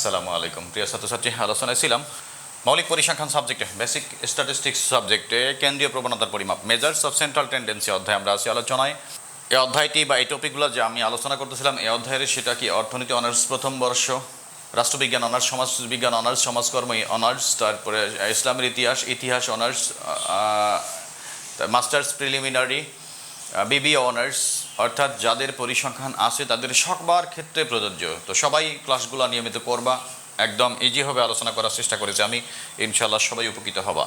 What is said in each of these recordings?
আসসালামু আলাইকুম প্রিয় ছাত্রছাত্রী, আলোচনায় ছিলাম মৌলিক পরিসংখ্যান সাবজেক্টে বেসিক স্ট্যাটিস্টিক্স সাবজেক্টে কেন্দ্রীয় প্রবণতার পরিমাপ মেজার্স অফ সেন্ট্রাল টেন্ডেন্সি অধ্যায় আমরা আছি আলোচনায়। এই অধ্যায়টি বা এই টপিকগুলো যে আমি আলোচনা করতেছিলাম এই অধ্যায়ের সেটা কি অর্থনীতি অনার্স প্রথম বর্ষ, রাষ্ট্রবিজ্ঞান অনার্স, সমাজবিজ্ঞান অনার্স, সমাজকর্ম অনার্স, তারপরে ইসলামের ইতিহাস honours, masters preliminary, BBA honours, অর্থাৎ যাদের পরিসংখ্যান আছে তাদের সবার ক্ষেত্রে প্রযোজ্য। তো সবাই ক্লাসগুলো নিয়মিত করবা, একদম ইজিভাবে আলোচনা করার চেষ্টা করেছি আমি, ইনশাআল্লাহ সবাই উপকৃত হবা।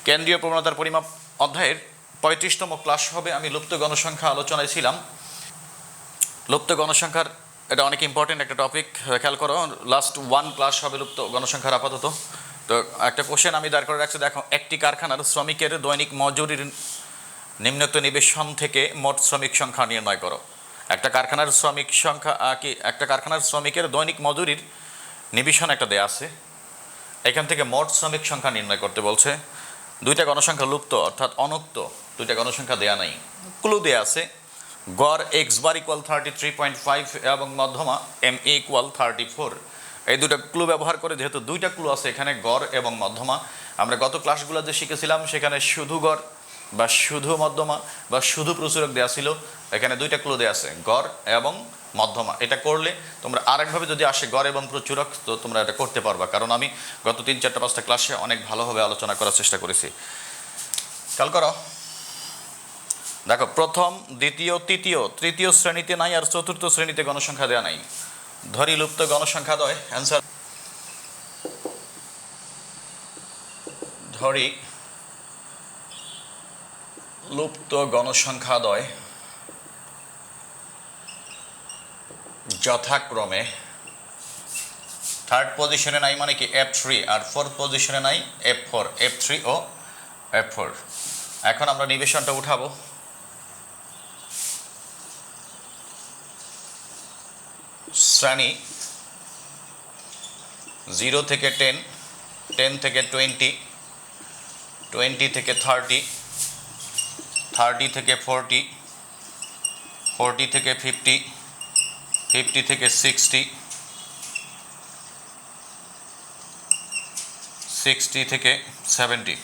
কেন্দ্রীয় প্রবণতার পরিমাপ অধ্যায়ের 35তম ক্লাস হবে। আমি লুপ্ত গণসংখ্যা আলোচনায় ছিলাম। লুপ্ত গণসংখ্যার এটা অনেক ইম্পর্টেন্ট একটা টপিক, খেয়াল করো। লাস্ট ওয়ান ক্লাস হবে লুপ্ত গণসংখ্যার আপাতত। তো একটা কোশ্চেন আমি দাঁড় করে রাখছি, দেখো, একটি কারখানার শ্রমিকের দৈনিক মজুরির নিম্নোক্ত নিবেশন থেকে মোট শ্রমিক সংখ্যা নির্ণয় করো। একটা কারখানার শ্রমিক সংখ্যা একটা কারখানার শ্রমিকের দৈনিক মজুরির নিবেশন একটা দেয়া আছে, এখান থেকে মোট শ্রমিক সংখ্যা নির্ণয় করতে বলছে। দুইটা গণসংখ্যা লুপ্ত অর্থাৎ অনুক্ত, দুইটা গণসংখ্যা দেয়া নাই, ক্লু দেয়া আছে। গড় এক্স বার ইকুয়াল 33.5 এবং মধ্যমা এম ইকুয়াল 34। এই দুটো ক্লু ব্যবহার করে, যেহেতু দুইটা ক্লু আছে এখানে, গড় এবং মধ্যমা, আমরা গত ক্লাসগুলো যে শিখেছিলাম সেখানে শুধু গড় বা শুধু মধ্যমা বা শুধু প্রচুরক দেওয়া ছিল, এখানে দুইটা ক্লু দেওয়া আছে, গড় এবং মধ্যমা। এটা করলে তোমরা আরেকভাবে যদি আসে গড় এবং প্রচুরক, তো তোমরা এটা করতে পারবা, কারণ আমি গত 3-4-5টা ক্লাসে অনেক ভালোভাবে আলোচনা করার চেষ্টা করেছি। খেয়াল করো, দেখো, প্রথম, দ্বিতীয়, তৃতীয় শ্রেণীতে নাই, আর চতুর্থ শ্রেণীতে গণসংখ্যা দেওয়া নাই। ধরি লুপ্ত গণসংখ্যা দয়, অ্যান্সার ধরি লুপ্ত গণসংখ্যাদ্বয় যথাক্রমে থার্ড পজিশনে নাই, মানে কি F3, আর ফোর্থ পজিশনে নাই F4, F3 ও F4। এখন আমরা নিবেশনটা উঠাবো। শ্রেণী 0 থেকে 10, 10 থেকে 20, 20 থেকে 30, 30 থেকে 40, 40 থেকে 50, 50 থেকে 60, 60 থেকে 70।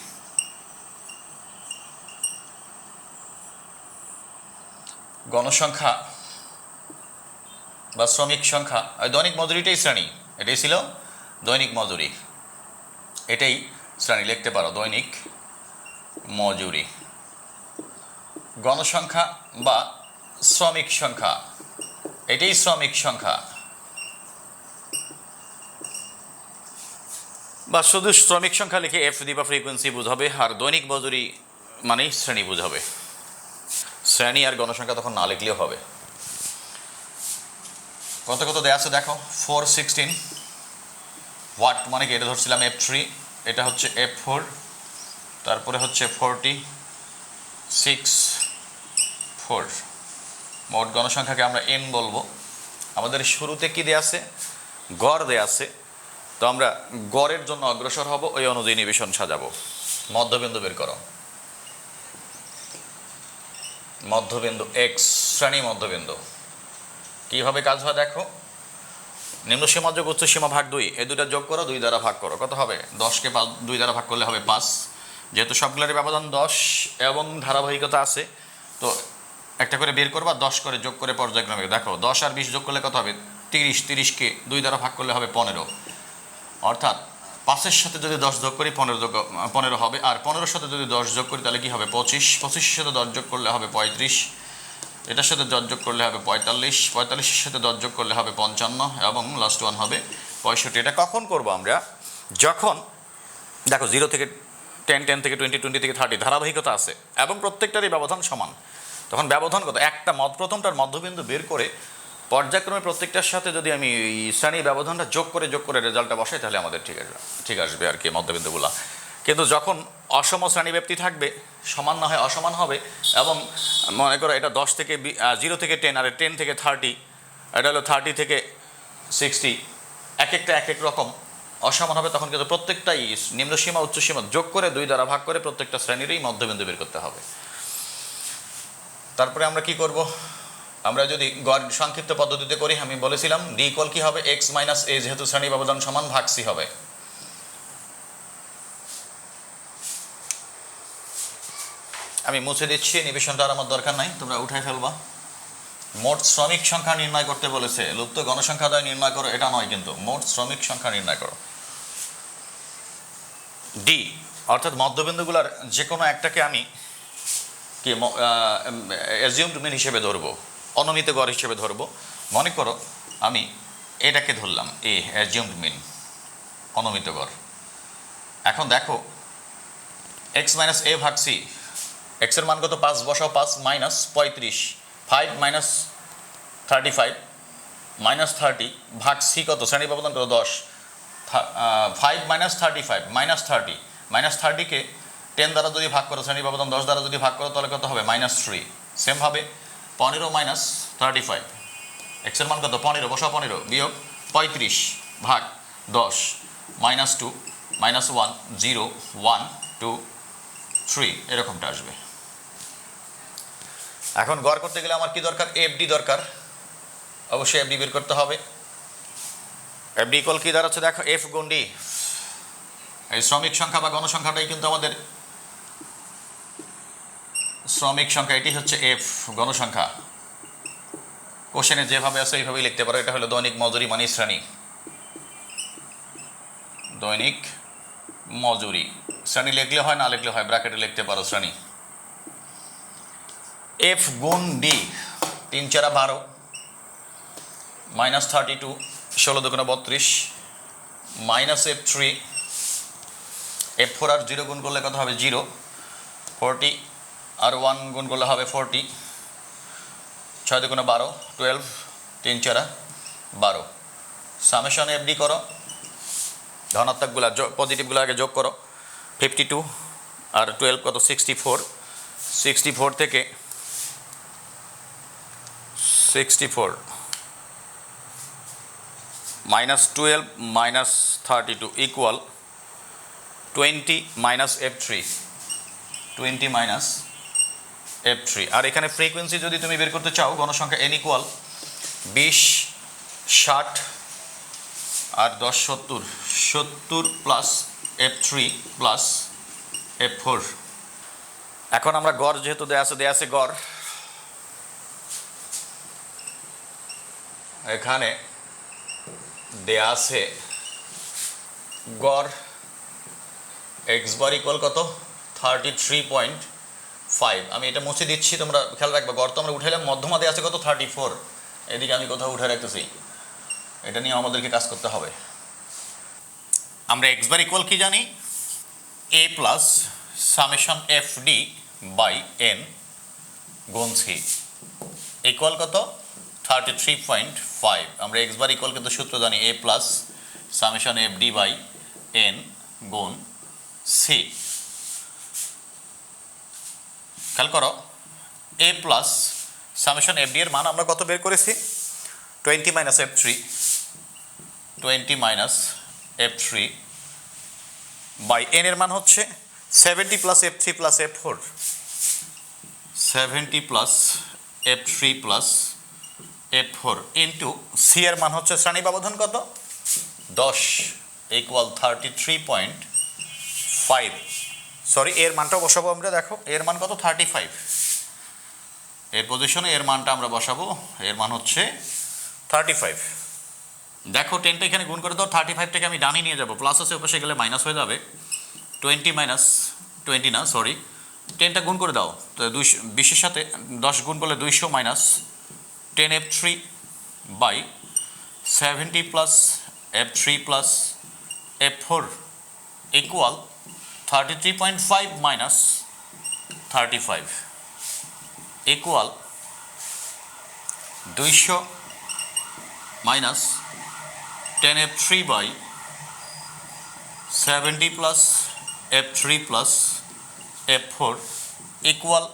গণসংখ্যা বা শ্রমিক সংখ্যা, দৈনিক মজুরিটাই শ্রেণী, এটাই ছিল দৈনিক মজুরি, এটাই শ্রেণী লিখতে পারো, দৈনিক মজুরি। গণসংখ্যা বা শ্রমিক সংখ্যা, এটাই শ্রমিক সংখ্যা, বা শুধু শ্রমিক সংখ্যা লিখে এফ দিবা, ফ্রিকোয়েন্সি বুঝাবে, আর দৈনিক মজুরি মানেই শ্রেণী বুঝাবে। শ্রেণী আর গণসংখ্যা তখন না লিখলেও হবে। কত কত দেয়া আছে দেখো, 416 ওয়াট, মানে কি এটা ধরছিলাম F3, এটা হচ্ছে F4, তারপরে হচ্ছে 46.4। মোট গণসংখ্যাকে আমরা n বলবো। আমাদের শুরুতে কি দেয়া আছে, গড় দেয়া আছে, তো আমরা গড়ের জন্য অগ্রসর হব, ওই অনুযায়ী নিবেশন সাজাবো। মধ্যবিন্দু বের করো, মধ্যবিন্দু x, শ্রেণী মধ্যবিন্দু। কীভাবে কাজ হয় দেখো, নিম্ন সীমা যোগ উচ্চ সীমা ভাগ 2, এই দুটা যোগ করো, 2 দ্বারা ভাগ করো, কত হবে? 10কে 2 দ্বারা ভাগ করলে হবে 5। যেহেতু সবগুলোর ব্যবধান 10 এবং ধারাবাহিকতা আছে, তো একটা করে বের করবা, 10 করে যোগ করে পর্যায়ক্রমে দেখো, 10 আর 20 যোগ করলে কত হবে? 30, 30কে 2 দ্বারা ভাগ করলে হবে 15, অর্থাৎ 5-এর সাথে যদি 10 যোগ করি 15 হবে, আর 15-এর সাথে যদি 10 যোগ করি তাহলে কি হবে? 25, 25-এর সাথে 10 যোগ করলে হবে 35, এটার সাথে 10 যোগ করলে হবে 45, 45-এর সাথে 10 যোগ করলে হবে 55, এবং লাস্ট ওয়ান হবে 65। এটা কখন করব আমরা? যখন দেখো 0 থেকে 10, 10 থেকে 20, 20 থেকে 30 ধারাবাহিকতা আছে এবং প্রত্যেকটারই ব্যবধান সমান, তখন ব্যবধান কত? একটা প্রথমটার মধ্যবিন্দু বের করে পর্যায়ক্রমে প্রত্যেকটার সাথে যদি আমি এই শ্রেণীর ব্যবধানটা যোগ করে রেজাল্টটা বসাই, তাহলে আমাদের ঠিক আসবে আর কি মধ্যবিন্দুগুলো। কিন্তু যখন অসম শ্রেণীব্যাপ্তি থাকবে, সমান না হয় অসমান হবে, এবং মনে করো এটা 10 থেকে 0 থেকে 10, আর 10 থেকে 30, এটা হলো 30 থেকে 60, এক একটা এক এক রকম অসমান হবে, তখন কিন্তু প্রত্যেকটাই নিম্নসীমা উচ্চসীমা যোগ করে 2 দ্বারা ভাগ করে প্রত্যেকটা শ্রেণীরই মধ্যবিন্দু বের করতে হবে। তারপরে আমরা কি করব? আমরা যদি গড় সংক্ষিপ্ত পদ্ধতিতে করি, আমি বলেছিলাম ডি ইকুয়াল কি হবে, এক্স মাইনাস এ, যেহেতু শ্রেণী ব্যবধান সমান ভাগ সি হবে। আমি মুছে দিচ্ছি, নিবেশনটা আর আমার দরকার নাই, তোমরা উঠাই ফেলবা। মোট শ্রমিক সংখ্যা নির্ণয় করতে বলেছে, লুপ্ত গণসংখ্যা দ্বয় নির্ণয় করো এটা নয়, কিন্তু মোট শ্রমিক সংখ্যা নির্ণয় করো। ডি অর্থাৎ মধ্যবিন্দুগুলোর যে কোনো একটাকে আমি কি অ্যাজিউমড মিন হিসেবে ধরবো, অনুমিত গড় হিসেবে ধরবো। মনে করো আমি এটাকে ধরলাম এ, অ্যাজিউমড মিন, অনুমিত গড়। এখন দেখো এক্স মাইনাস এ ভাগ সি, এক্সের মান কত 5 বসাও, 5 মাইনাস 35, 5 মাইনাস 35 মাইনাস 30 ভাগ সি কত, শ্রেণী ব্যবধান কত 10, 5 মাইনাস 35 মাইনাস 30, মাইনাস 30কে 10 দ্বারা যদি ভাগ করো, শ্রেণী ব্যবধান 10 দ্বারা যদি ভাগ করো, তাহলে কত হবে -3। সেমভাবে 15 মাইনাস 35, এক্সের মান কত 15 বসাও, 15 বিয়োগ 35 ভাগ 10, -2 -1 0 1 2 3 এরকমটা আসবে। এখন গড় করতে গেলে আমার কি দরকার, এফডি দরকার, অবশ্যই এফডি বের করতে হবে। এফডি ইকুয়াল কি দাঁড়াচ্ছে দেখো, এফ গুণ ডি। এই শ্রমিক সংখ্যা বা গণসংখ্যাটাই কিন্তু আমাদের শ্রমিক সংখ্যা, এটি হচ্ছে এফ গণসংখ্যা। কোশ্চেনে যেভাবে আছে এইভাবেই লিখতে পারো, এটা হলো দৈনিক মজুরি মানে শ্রেণী, দৈনিক মজুরি। শ্রেণী লিখলে হয়, না লিখলে হয়, ব্র্যাকেটে লিখতে পারো শ্রেণী। এফ গুণ D, 3 4 12 minus 32, 16 2 32 minus F3, F4 আর 0 গুণ করলে কত হবে 0, 40 আর 1 গুণ করলে হবে 40, 6 2 12 12, 3 4 12। সামেশন এফডি করো, ধনাত্মকগুলা পজিটিভগুলো আগে যোগ করো, 52 আর 12 কত 64, 64 থেকে 64 minus 12 minus 32 equal 20 minus F3, 20 minus F3। আর এখানে ফ্রিকোয়েন্সি যদি তুমি বের করতে চাও, গণসংখ্যা n ইকুয়াল 20 60 আর 10 70, 70 প্লাস F3 প্লাস F4। এখন আমরা গড় যেহেতু দেয়া আছে গড়, এখানে দেয়া আছে গড় এক্স বার ইকুয়াল কত 33.5। আমি এটা মুছে দিচ্ছি, তোমরা খেয়াল রাখবে, গড় তো আমরা উঠাইলাম, মধ্যমা দেয়া আছে কত 34, এদিকে আমি কোথাও উঠে রাখতেছি, এটা নিয়ে আমাদেরকে কাজ করতে হবে। আমরা এক্স বার ইকুয়াল কি জানি, A plus summation F D by N গুণ সি ইকুয়াল কত 33.5। আমরা এক্স বার ইকুয়াল কিন্তু সূত্র জানি, A plus summation F D by N গুণ সি। খেয়াল করো, A plus summation F D এর মান আমরা কত বের করেছি, 20 minus F3, 20 minus F3 by N এর মান হচ্ছে 70 plus F3 plus F4, 70 plus F3 plus F4 into C এর মান হচ্ছে শ্রেণী ব্যবধান কত 10 ইকুয়াল 33.5। সরি, এর মানটাও বসাবো আমরা, দেখো এর মান কত 35, এর পজিশনে এর মানটা আমরা বসাবো, এর মান হচ্ছে 35। দেখো 10টা এখানে গুণ করে দাও, 35টাকে আমি ডানে নিয়ে যাবো, প্লাস আছে ওপাশে গেলে মাইনাস হয়ে যাবে, 20 মাইনাস 20 না সরি, 10টা গুণ করে দাও, তো 20-এর সাথে 10 গুণ করলে 200 minus 10 F3 by 70 plus F3 plus F4 equal 33.5 minus 35 equal 200 minus 10 F3 by 70 plus F3 plus F4 equal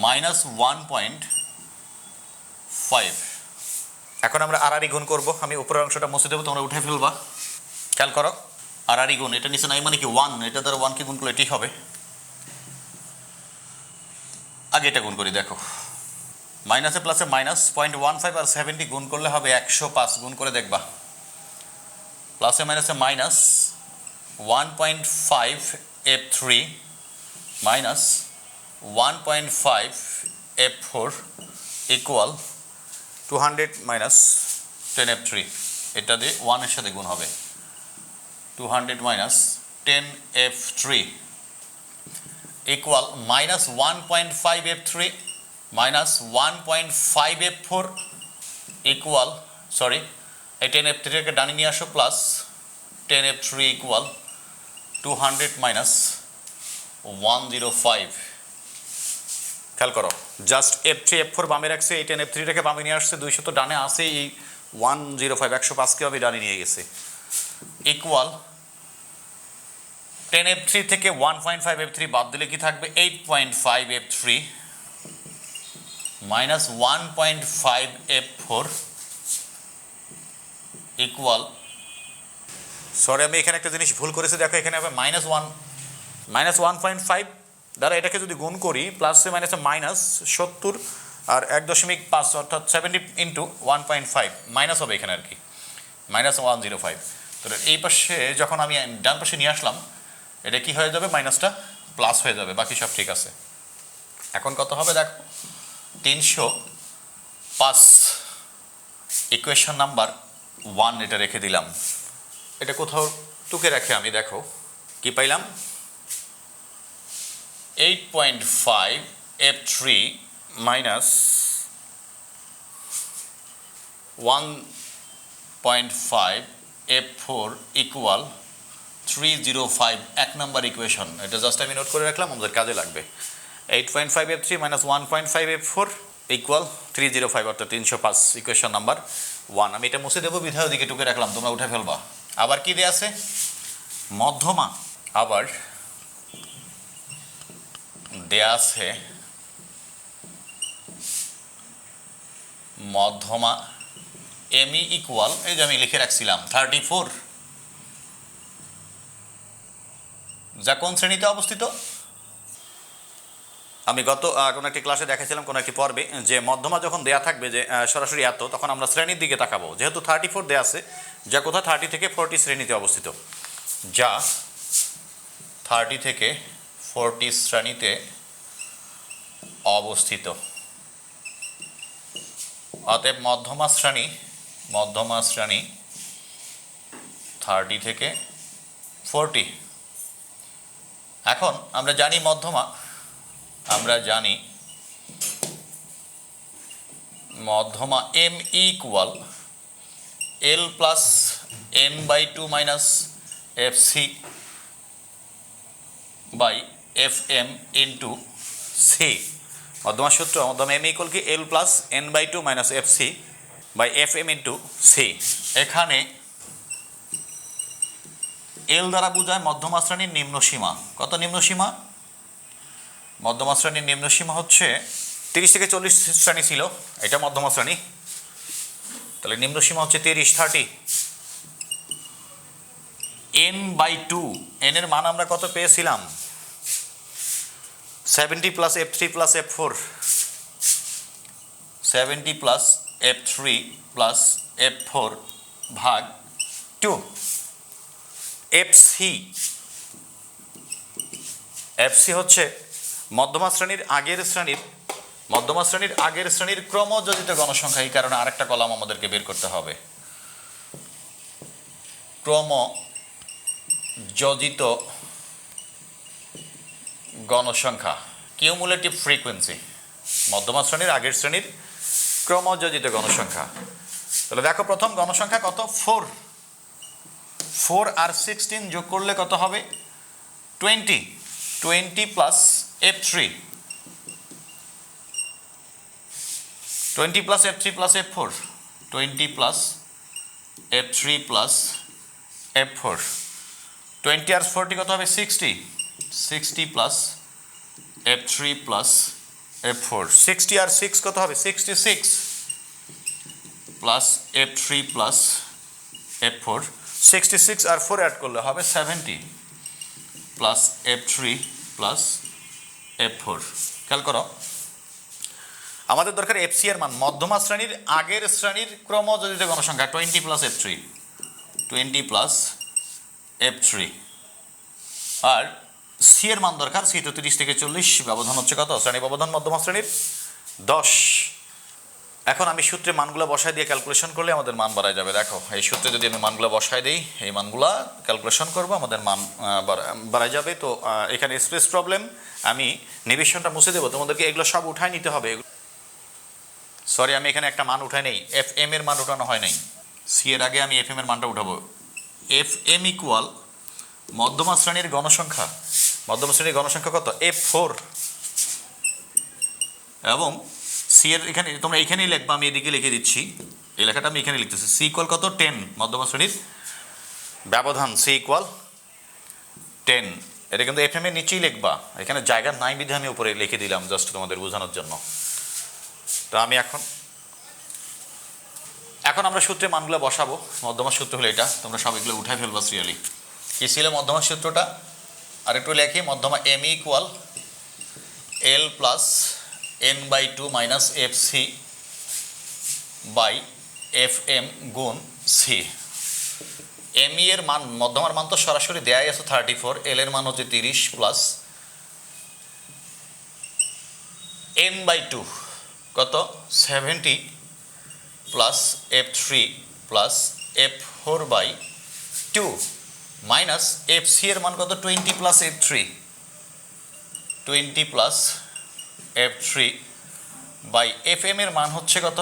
minus 1.5। এখন আমরা আড়াআড়ি গুণ করবো, আমি উপরের অংশটা মুছে দেবো, তোমরা উঠে ফেলবা। খেয়াল করো, আড়াআড়ি গুণ, এটা নিচে নাই মানে কি 1, এটা দ্বারা 1কে গুণ করলে এটি হবে। আগে এটা গুণ করি, দেখো মাইনাসে প্লাসে মাইনাস 0.15 আর 70 গুণ করলে হবে 105, গুণ করে দেখবা। প্লাসে মাইনাসে minus 1.5 F3 minus 1.5 F4 equal 200 minus 10 F3, এটা দিয়ে 1 এর সাথে গুণ হবে। 200 minus 10 F3 equal minus 1.5 F3 minus 1.5 F4 equal, sorry, এই 10 F3কে ডানে নিয়ে আসো, প্লাস 10 F3 ইকুয়াল 200 মাইনাস 105। খেয়াল করো, জাস্ট F3 F4 বামে রাখছে, এই 10 F3টাকে বামে নিয়ে আসছে, 200 তো ডানে আসে, এই 105 105কে আমি ডানে নিয়ে গেছি, ইকুয়াল 10 F3 থেকে 1.5 F3 বাদ দিলে কি থাকবে, 8.5 F3 minus 1.5 F4 equal, sorry আমি এখানে একটা জিনিস ভুল করেছি, দেখো এখানে হবে মাইনাস 1.5 দ্বারা এটাকে যদি গুণ করি, প্লাসে মাইনাসে মাইনাস 70 আর 1.5 অর্থাৎ 70 ইন্টু 1.5 মাইনাস হবে এখানে আর কি, মাইনাস 105। তো এই পাশে যখন আমি ডান পাশে নিয়ে আসলাম, এটা কি হয়ে যাবে, মাইনাসটা প্লাস হয়ে যাবে, বাকি সব ঠিক আছে। এখন কত হবে দেখো, 305 ইকুয়েশন নাম্বার 1 এটা রেখে দিলাম, এটা কোথাও টুকে রাখে আমি, দেখো কি পাইলাম, 8.5 F3 মাইনাস 1.5 F4 ইকুয়াল 305, 1 নম্বর ইকুয়েশন। এটা জাস্ট আমি নোট করে রাখলাম, আমাদের কাজে লাগবে। 8.5 F3 মাইনাস 1.5 F4 ইকুয়াল 305 অর্থাৎ 305 ইকুয়েশন নাম্বার 1। আমি এটা মুছে দেবো, বিধায় দিকে টুকে রাখলাম, তোমরা উঠে ফেলবা। আবার কি দেয়া আছে, মধ্যমা, আবার দেয়া আছে মধ্যমা ME ইকুয়াল, এই যে আমি লিখে রাখছিলাম 34, যা কোন শ্রেণীতে অবস্থিত। আমি গত কোনো একটি ক্লাসে দেখাছিলাম, কোনো একটি পর্বে, যে মধ্যমা যখন দেয়া থাকবে যে সরাসরি এত, তখন আমরা শ্রেণীর দিকে তাকাবো। যেহেতু 34 দেয়া আছে, যা কোথাও 30 থেকে 40 শ্রেণীতে অবস্থিত, যা 30 থেকে 40 শ্রেণীতে অবস্থিত। অতএব মধ্যমা শ্রেণী 30 থেকে 40। এখন আমরা জানি মধ্যমা ME equal L plus N/2 minus FC by FM into C. মধ্যমা সূত্র, মধ্যমা ME ইকুয়াল কি, L plus N/2 minus FC by FM into C. এখানে L দ্বারা বোঝায় মধ্যমা শ্রেণীর নিম্ন সীমা। কত নিম্ন সীমা? মধ্যমা শ্রেণীর নিম্ন সীমা হচ্ছে 30 থেকে 40 শ্রেণী ছিল, এটা মধ্যমা শ্রেণী, তাহলে নিম্ন সীমা হচ্ছে 30 N/2, N এর মান আমরা কত পেয়েছিলাম, 70 plus F3 plus F4, 70 plus F3 plus F4 ভাগ 2। FC হচ্ছে মধ্যমা শ্রেণীর আগের শ্রেণীর ক্রমযোজিত গণসংখ্যা। এই কারণে আরেকটা কলাম আমাদেরকে বের করতে হবে, ক্রমযোজিত গণসংখ্যা, কিউমুলেটিভ ফ্রিকোয়েন্সি, মধ্যমা শ্রেণীর আগের শ্রেণীর ক্রমযোজিত গণসংখ্যা। তাহলে দেখো প্রথম গণসংখ্যা কত, 4 আর 16 যোগ করলে কত হবে, 20 plus F3, 20 plus F3 plus F4, 20 plus F3 plus F4, 20 আর 40 কত হবে, 60 প্লাস F3 প্লাস F4, 60 আর 6 কত হবে, 66 প্লাস F3 প্লাস F4, 66 আর 4 অ্যাড করলে হবে 70 প্লাস F3 প্লাস F4। খেয়াল করো, আমাদের দরকার এফসি এর মান, মধ্যমা শ্রেণীর আগের শ্রেণীর ক্রমযোজিত গণসংখ্যা 20 প্লাস F3, 20 প্লাস F3, আর সি এর মান দরকার, সি তো 30 থেকে 40, ব্যবধান হচ্ছে কত, শ্রেণী ব্যবধান মধ্যমা শ্রেণীর 10। এখন আমি সূত্রে মানগুলো বসায় দিয়ে ক্যালকুলেশন করলে আমাদের মান বাড়ায় যাবে। দেখো এই সূত্রে যদি আমি মানগুলো বসায় দিই, এই মানগুলো ক্যালকুলেশন করবো, আমাদের মান বাড়ায় যাবে। তো এখানে স্পেস প্রবলেম, আমি নিবেশনটা মুছে দেবো, তোমাদেরকে এগুলো সব উঠায় নিতে হবে। সরি, আমি এখানে একটা মান উঠাই নেই, এফ এম এর মান উঠানো হয় নাই, সি এর আগে আমি এফ এম এর মানটা উঠাবো। এফ এম ইকুয়াল মধ্যমা শ্রেণীর গণসংখ্যা, মধ্যমা শ্রেণীর গণসংখ্যা কত, F4, এবং সি এর এখানে তোমরা এখানেই লিখবা, আমি এদিকে লিখে দিচ্ছি, এই লেখাটা আমি এখানে লিখতেছি। সি ইকুয়াল কত, 10, মধ্যমা শ্রেণীর ব্যবধান সি ইকুয়াল 10। এটা কিন্তু এফ এম এর নিচেই লিখবা, এখানে জায়গা নাই বিধে আমি উপরে লিখে দিলাম জাস্ট তোমাদের বোঝানোর জন্য। তো আমি এখন আমরা সূত্রে মানগুলো বসাবো। মধ্যমা সূত্র হলো এটা, তোমরা সব এগুলো উঠাই ফেলবা সিরিয়ালি। কি ছিল মধ্যমা সূত্রটা, আর একটু লেখি, মধ্যমা M equal L plus N by 2 minus F C by F M গুণ সি। এম ই এর মান, মধ্যমার মান তো সরাসরি দেয়াই আছে 34, এল এর মান হচ্ছে 30 প্লাস এন বাই 2 কত 70 plus F3 plus F4 by 2 minus FC এর মান কত 20 plus F3, 20 plus F3 by FM এর মান হচ্ছে কত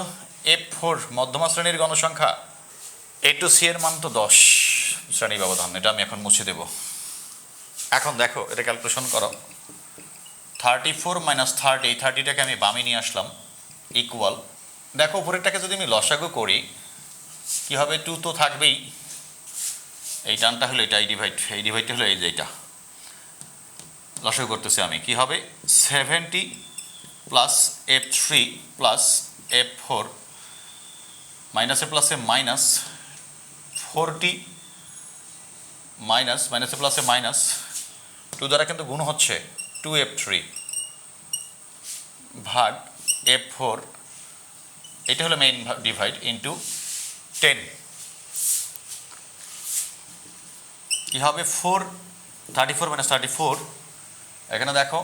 F4, মধ্যমা শ্রেণীর গণসংখ্যা। A টু C এর মান তো 10, শ্রেণী ব্যবধান, এটা আমি এখন মুছে দেব। এখন দেখো এটা ক্যালকুলেশন করো, 34 মাইনাস 30, 30টাকে আমি বামে নিয়ে আসলাম, ইকুয়াল, দেখো উপরেরটাকে যদি আমি লসাগু করি কি হবে, 2 তো থাকবেই, এই টানটা হলো এটা, এই ডিভাইডটা হলো এই যে এটা, লসাগু করতেছি আমি, কি হবে 70 প্লাস F3 প্লাস F4 মাইনাসে প্লাসে মাইনাস 40 মাইনাস মাইনাসে প্লাসে মাইনাস 2 দ্বারা কিন্তু গুণ হচ্ছে 2F3 ভাগ F4, এটা হলো মেইন ডিভাইড ইন্টু 10, কি হবে 34 মাইনাস 34, এখানে দেখো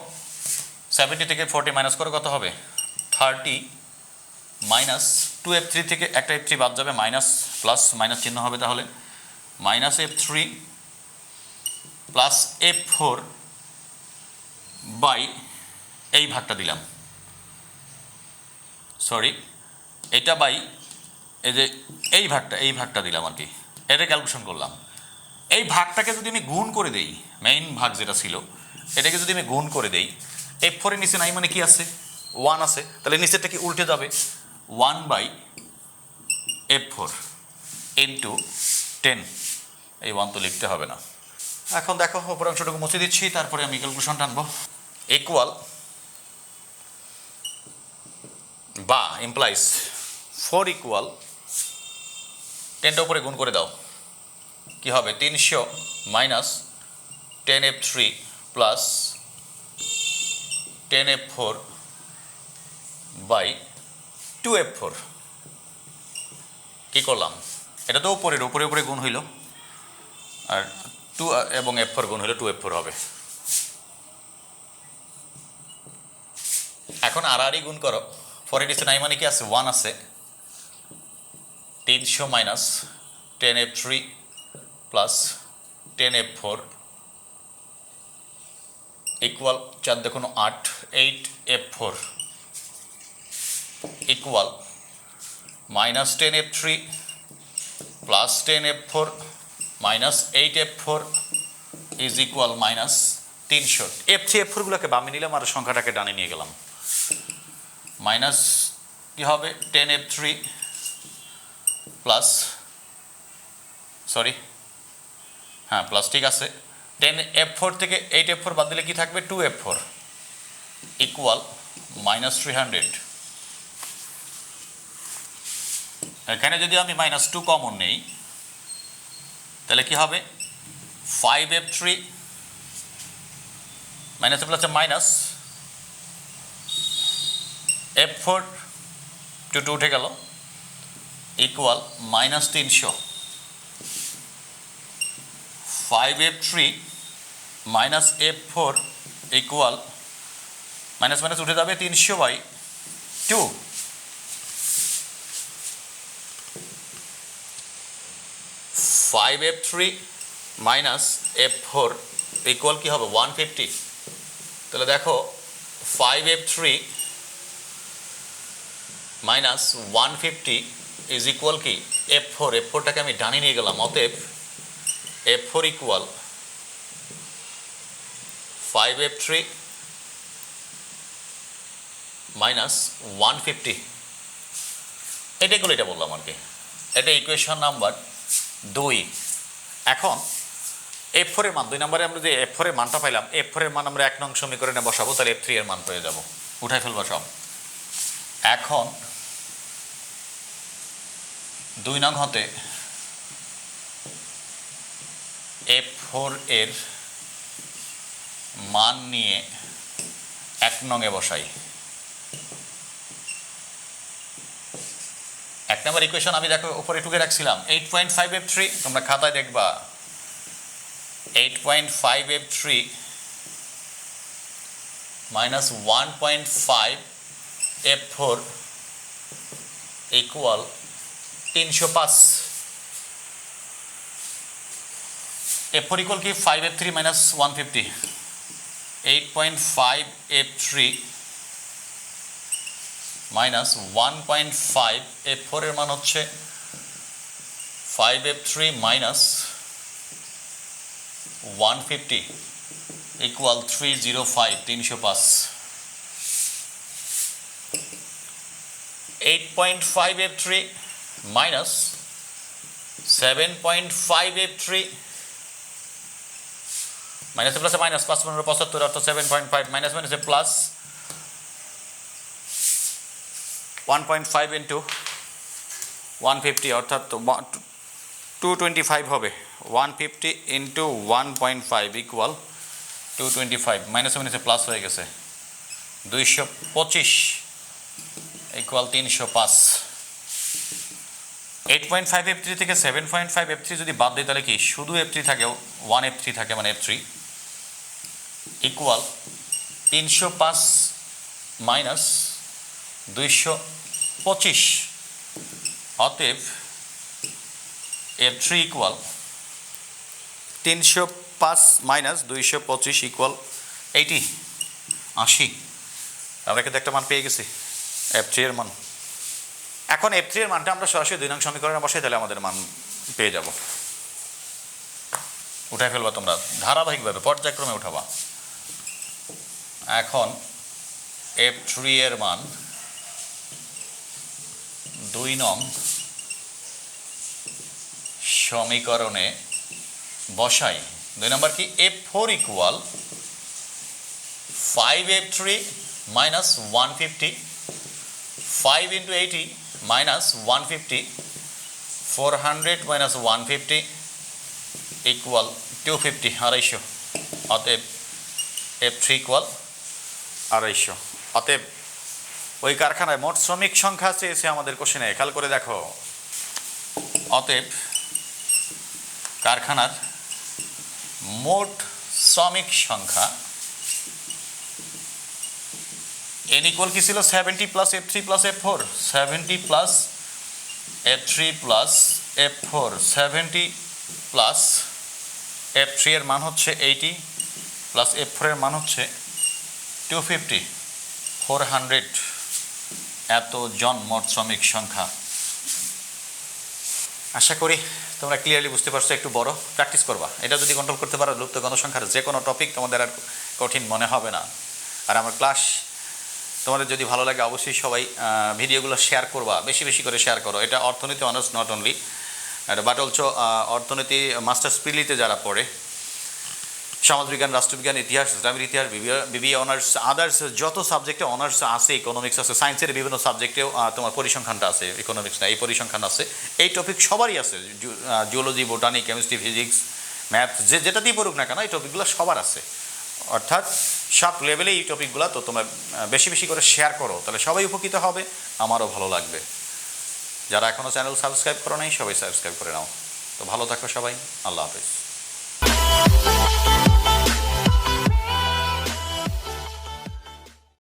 70 থেকে 40 মাইনাস করে কত হবে 30 মাইনাস 2F3 থেকে একটা F3 বাদ যাবে, মাইনাস প্লাস মাইনাস চিহ্ন হবে, তাহলে minus F3 plus F4 by এই ভাগটা দিলাম, সরি এটা বাই এই যে এই ভাগটা দিলাম আর কি, এটা ক্যালকুলেশন করলাম। এই ভাগটাকে যদি আমি গুণ করে দেই, মেইন ভাগ যেটা ছিল এটাকে যদি আমি গুণ করে দেই, F4 এর নিচে নাই মানে কি আছে 1 আছে, তাহলে নিচেরটা কি উল্টে যাবে, 1 বাই F4 ইন্টু 10, এই 1 তো লিখতে হবে না। এখন দেখো উপর অংশটুকু মুছে দিচ্ছি, তারপরে আমি ক্যালকুলেশন টানবো, ইকুয়াল বা ইমপ্লাইজ 4 ইকুয়াল 10টা উপরে গুণ করে দাও, কি হবে 300 minus 10F3 plus 10F4 by 2F4, কি করলাম, এটা তো উপরের উপরে উপরে গুণ হইল, আর 2 এবং F4 গুণ হইল 2F4 হবে। এখন আড়াআড়ি গুণ করো, 4 এর নাই মানে কি আছে 1 আছে, 300 minus 10F3 plus 10F4 equal 4 দেখুন 8, 8F4 equal minus 10F3 plus 10F4 minus 8F4 is equal minus 300। F3 F4 গুলোকে বামে নিলাম আর সংখ্যাটাকে ডানে নিয়ে গেলাম, মাইনাস কি হবে 10F3 প্লাস, সরি হ্যাঁ প্লাস ঠিক আছে, 10F4 থেকে 8F4 বাদ দিলে কি থাকবে 2F4 ইকুয়াল মাইনাস 300। এখানে যদি আমি মাইনাস 2 কমন নেই তাহলে কি হবে 5F3 মাইনাস প্লাসে মাইনাস F4 2 উঠে গেল equal -300 5F3 minus F4 equal minus minus উঠে যাবে 300/2 5F3 মাইনাস F4 ইকুয়াল কি হবে 150 তাহলে দেখো 5F3 মাইনাস 150 ইজ ইকুয়াল কি F4 F4টাকে আমি ডানে নিয়ে গেলাম অতএব F4 ইকুয়াল 5F3 মাইনাস 150 এটা বললাম আর কি এটা ইকুয়েশন নাম্বার 2 এখন F4 এর মান 2 নম্বরে আমরা যে F4 এর মানটা পাইলাম F4 এর মান আমরা 1 নং সমীকরণে বসাবো তাহলে F3 এর মান পেয়ে যাব উঠাই ফেলবো সব এখন 2 নং হতে F4 এর মান নিয়ে 1 নং এ বসাই 1 নম্বর ইকুয়েশন আমি দেখো উপরে টুকে রাখছিলাম 8.5F3 তোমরা খাতায় দেখবা 8.5F3 minus 1.5 F4 equal 305 F4 equal কি 5F3 minus 150 8.5 F3 minus 1.5 F4 এর মান হচ্ছে 5F3 minus 150 equal 305 305 8.5F3 minus 7.5F3 minus plus minus 575 অর্থাৎ 7.5 minus minus plus 1.5 into 150 অর্থাৎ 225 হবে 150 into 1.5 equal 225 মাইনাস মাইনাসে প্লাস হয়ে গেছে 225 equal 305 8.5 F3 থেকে 7.5 F3 যদি বাদ দিই তাহলে কি শুধু F3 থাকে 1 F3 থাকে মানে F3 equal 305 minus 225 অতএব F3 equal 305 minus 225 equal 80 আমরা কিন্তু একটা মান পেয়ে গেছি F3 এর মান এখন F3 এর মানটা আমরা সরাসরি 2 নং সমীকরণে বসাই তাহলে আমাদের মান পেয়ে যাব উঠাই ফেলবা তোমরা ধারাবাহিকভাবে পর্যায়ক্রমে উঠাবা এখন F3 এর মান 2 নং সমীকরণে বসাই 2 নম্বর কি F4 equal 5F3 minus 150 5 into 80 minus 150 400 minus 150 equal 250 250 অতএব F3 equal 250 অতএব ওই কারখানায় মোট শ্রমিক সংখ্যা চেয়েছে আমাদের কোশ্চেনে খেয়াল করে দেখো অতএব কারখানার মোট শ্রমিক সংখ্যা n equal কি ছিল 70 plus F3 plus F4 70 plus F3 plus F4 70 plus F3 এর মান হচ্ছে 80 plus F4 এর মান হচ্ছে 250 400 এত জন মোট শ্রমিক সংখ্যা আশা করি তোমরা ক্লিয়ারলি বুঝতে পারছো একটু বড় প্র্যাকটিস করবা এটা যদি কন্ট্রোল করতে পারো লুপ্ত গণসংখ্যার যে কোনো টপিক তোমাদের আর কঠিন মনে হবে না আর আমার ক্লাস তোমাদের যদি ভালো লাগে অবশ্যই সবাই ভিডিওগুলো শেয়ার করবা বেশি বেশি করে শেয়ার করো এটা অর্থনীতি honours not only but also অর্থনীতি মাস্টার্স প্রিলিতে যারা পড়ে সমাজবিজ্ঞান রাষ্ট্রবিজ্ঞান ইতিহাস ইসলামের ইতিহাস বিবিএ অনার্স আদার্স যত সাবজেক্টে অনার্স আছে ইকোনমিক্স আছে সায়েন্সের বিভিন্ন সাবজেক্টেও তোমার পরিসংখ্যানটা আছে ইকোনমিক্স না এই পরিসংখ্যান আছে এই টপিক সবারই আছে geology botany chemistry physics math যেটা দিয়ে পড়ুক না কেন এই টপিকগুলো সবার আছে অর্থাৎ সব লেভেলে এই টপিকগুলো তো তোমরা বেশি বেশি করে শেয়ার করো, তাহলে সবাই উপকৃত হবে, আমারও ভালো লাগবে। যারা এখনও চ্যানেল সাবস্ক্রাইব করো নাই সবাই সাবস্ক্রাইব করে নাও। তো ভালো থাকো সবাই, আল্লাহ হাফেজ।